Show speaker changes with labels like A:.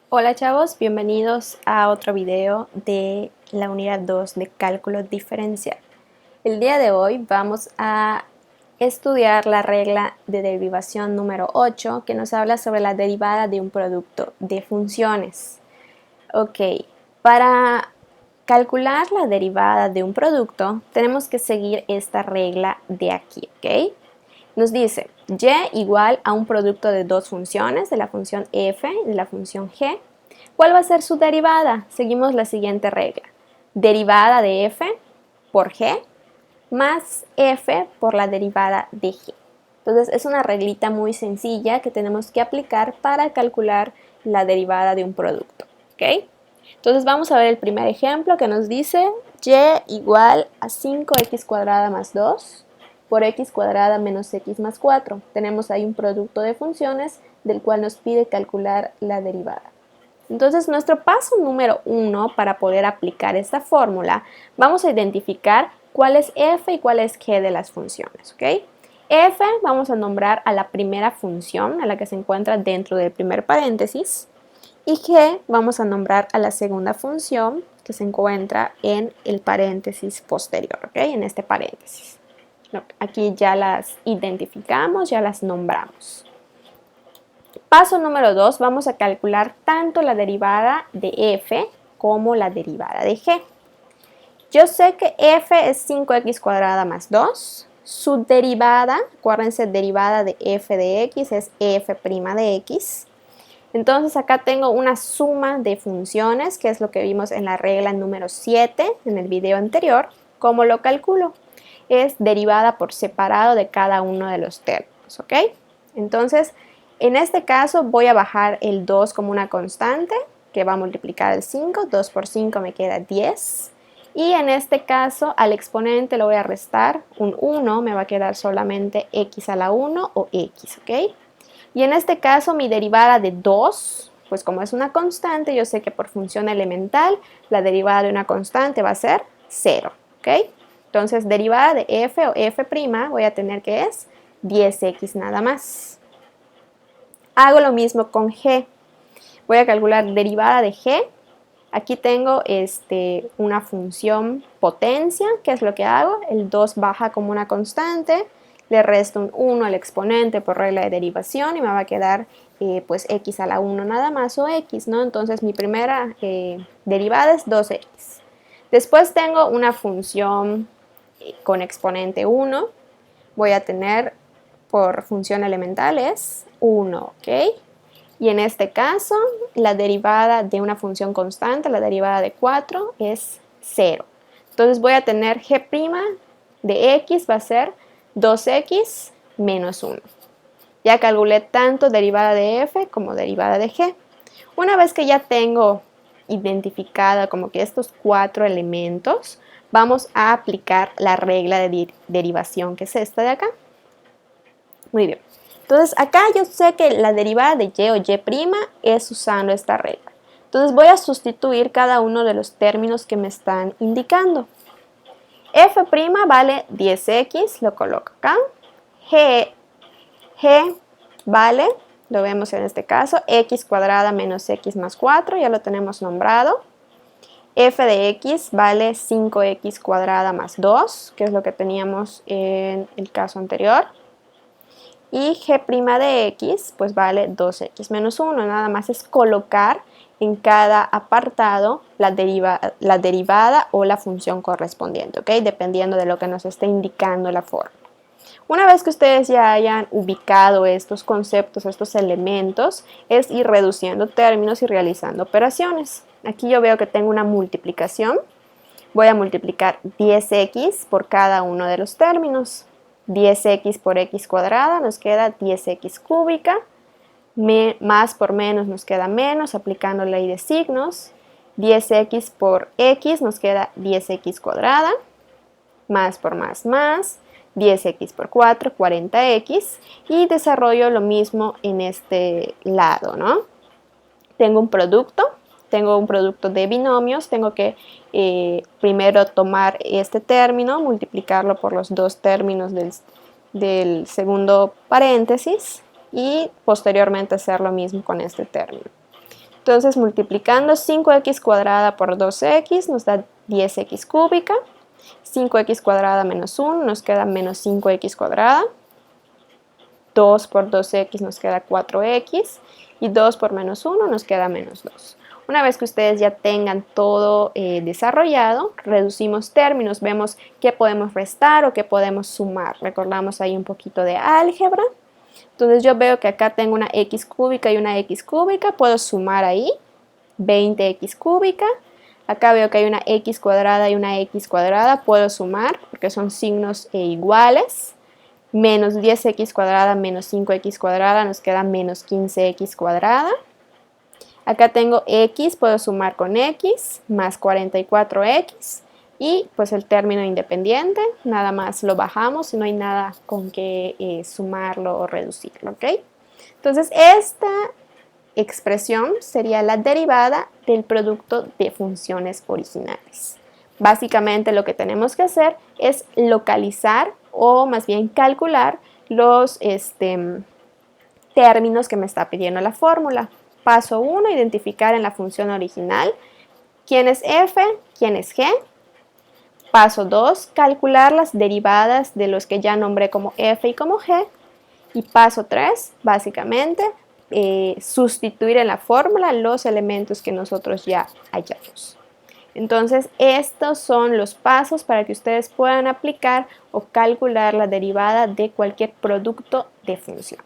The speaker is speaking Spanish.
A: Hola chavos, bienvenidos a otro video de la unidad 2 de cálculo diferencial. El día de hoy vamos a estudiar la regla de derivación número 8 que nos habla sobre la derivada de un producto de funciones. Ok, para calcular la derivada de un producto tenemos que seguir esta regla de aquí, ¿ok? Nos dice y igual a un producto de dos funciones, de la función f y de la función g. ¿Cuál va a ser su derivada? Seguimos la siguiente regla. Derivada de f por g más f por la derivada de g. Entonces es una reglita muy sencilla que tenemos que aplicar para calcular la derivada de un producto. ¿Ok? Entonces vamos a ver el primer ejemplo que nos dice y igual a 5x cuadrada más 2 por x cuadrada menos x más 4. Tenemos ahí un producto de funciones del cual nos pide calcular la derivada. Entonces, nuestro paso número 1 para poder aplicar esta fórmula, vamos a identificar cuál es f y cuál es g de las funciones, ¿ok? F vamos a nombrar a la primera función, a la que se encuentra dentro del primer paréntesis, y g vamos a nombrar a la segunda función que se encuentra en el paréntesis posterior, ¿ok? En este paréntesis. Aquí ya las identificamos, ya las nombramos. Paso número 2, vamos a calcular tanto la derivada de f como la derivada de g. Yo sé que f es 5x cuadrada más 2. Su derivada, acuérdense, derivada de f de x es f' de x. Entonces acá tengo una suma de funciones, que es lo que vimos en la regla número 7 en el video anterior. ¿Cómo lo calculo? Es derivada por separado de cada uno de los términos, ¿ok? Entonces, en este caso voy a bajar el 2 como una constante, que va a multiplicar el 5, 2 por 5 me queda 10. Y en este caso al exponente lo voy a restar un 1, me va a quedar solamente x a la 1 o x, ¿ok? Y en este caso mi derivada de 2, pues como es una constante, yo sé que por función elemental la derivada de una constante va a ser 0, ¿ok? Entonces derivada de f o f' voy a tener que es 10x nada más. Hago lo mismo con g. Voy a calcular derivada de g. Aquí tengo una función potencia, que es lo que hago. El 2 baja como una constante, le resto un 1 al exponente por regla de derivación y me va a quedar pues x a la 1 nada más o x, ¿no? Entonces mi primera derivada es 2x. Después tengo una función con exponente 1. Voy a tener por función elemental es 1, ¿ok? Y en este caso, la derivada de una función constante, la derivada de 4, es 0. Entonces voy a tener g' de x va a ser 2x menos 1. Ya calculé tanto derivada de f como derivada de g. Una vez que ya tengo identificada como que estos 4 elementos, vamos a aplicar la regla de derivación, que es esta de acá. Muy bien. Entonces acá yo sé que la derivada de y o y' es usando esta regla. Entonces voy a sustituir cada uno de los términos que me están indicando. F' vale 10x, lo coloco acá. G vale, lo vemos en este caso, x cuadrada menos x más 4, ya lo tenemos nombrado. F de x vale 5x cuadrada más 2, que es lo que teníamos en el caso anterior. Y g' de x pues vale 2x menos 1, nada más es colocar en cada apartado la derivada o la función correspondiente, ¿ok? Dependiendo de lo que nos esté indicando la forma. Una vez que ustedes ya hayan ubicado estos conceptos, estos elementos, es ir reduciendo términos y realizando operaciones. Aquí yo veo que tengo una multiplicación. Voy a multiplicar 10x por cada uno de los términos. 10x por x cuadrada nos queda 10x cúbica, más por menos nos queda menos, aplicando ley de signos. 10x por x nos queda 10x cuadrada, más por más, 10x por 4, 40x, y desarrollo lo mismo en este lado, ¿no? Tengo un producto de binomios, tengo que primero tomar este término, multiplicarlo por los dos términos del segundo paréntesis y posteriormente hacer lo mismo con este término. Entonces multiplicando 5x cuadrada por 2x nos da 10x cúbica. 5x cuadrada menos 1 nos queda menos 5x cuadrada. 2 por 2x nos queda 4x. Y 2 por menos 1 nos queda menos 2. Una vez que ustedes ya tengan todo desarrollado, reducimos términos, vemos qué podemos restar o qué podemos sumar. Recordamos ahí un poquito de álgebra. Entonces yo veo que acá tengo una x cúbica y una x cúbica, puedo sumar ahí 20x cúbica. Acá veo que hay una x cuadrada y una x cuadrada, puedo sumar porque son signos iguales. Menos 10x cuadrada menos 5x cuadrada nos queda menos 15x cuadrada. Acá tengo x, puedo sumar con x, más 44x. Y pues el término independiente, nada más lo bajamos y no hay nada con que sumarlo o reducirlo, ¿ok? Entonces esta expresión sería la derivada del producto de funciones originales. Básicamente lo que tenemos que hacer es localizar o más bien calcular los términos que me está pidiendo la fórmula. Paso 1, identificar en la función original quién es f, quién es g. Paso 2, calcular las derivadas de los que ya nombré como f y como g. Y paso 3, básicamente, sustituir en la fórmula los elementos que nosotros ya hallamos. Entonces, estos son los pasos para que ustedes puedan aplicar o calcular la derivada de cualquier producto de función.